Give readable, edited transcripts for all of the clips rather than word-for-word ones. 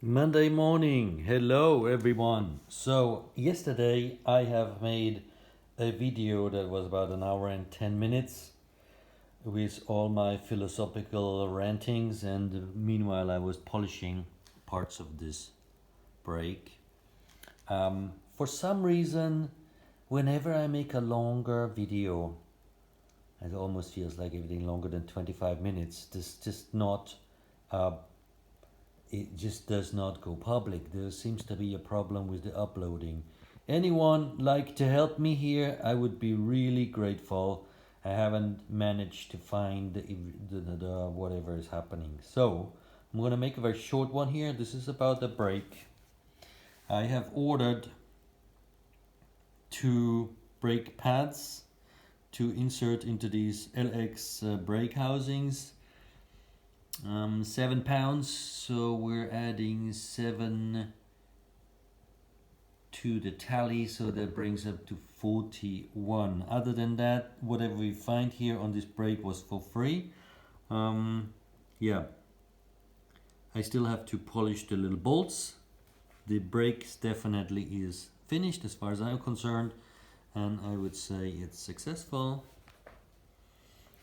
Monday morning. Hello everyone. So yesterday I have made a video that was about an hour and 10 minutes with all my philosophical rantings, and meanwhile I was polishing parts of this brake. For some reason, whenever I make a longer video, it almost feels like everything longer than 25 minutes. This just not it just does not go public. There seems to be a problem with the uploading. Anyone like to help me here? I would be really grateful. I haven't managed to find the whatever is happening. So I'm going to make a very short one here. This is about the brake. I have ordered 2 brake pads to insert into these LX brake housings. 7 pounds, so we're adding 7 to the tally, so that brings up to 41. Other than that, whatever we find here on this brake was for free. Yeah, I still have to polish the little bolts. The brake definitely is finished as far as I'm concerned, and I would say it's successful.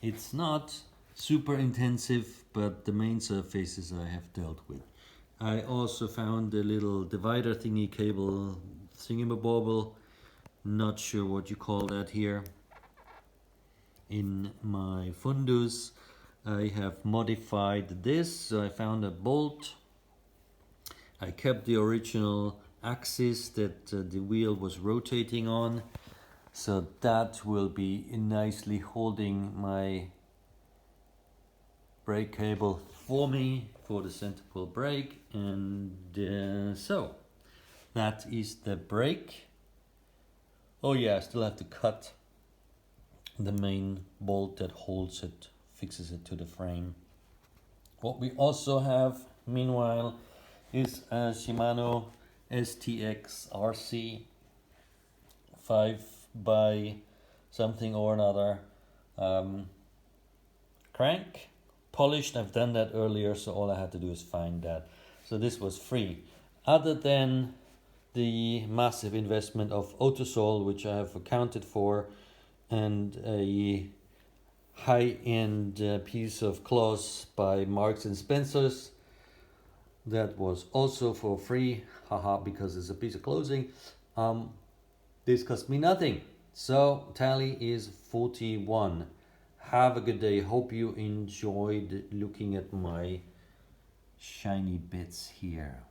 It's not super intensive, but the main surfaces I have dealt with. I also found the little divider thingy cable thingamabobble, not sure what you call that here, in my fundus. I have modified this, so I found a bolt. I kept the original axis that the wheel was rotating on, so that will be nicely holding my brake cable for me for the center pull brake. And so that is the brake. Oh yeah, I still have to cut the main bolt that holds it, fixes it to the frame. What we also have meanwhile is a Shimano STX RC 5 by something or another crank, polished. I've done that earlier, so all I had to do is find that. So this was free, other than the massive investment of Autosol, which I have accounted for, and a high-end piece of cloth by Marks and Spencer's that was also for free, haha, because it's a piece of clothing. This cost me nothing, so tally is 41. Have a good day. Hope you enjoyed looking at my shiny bits here.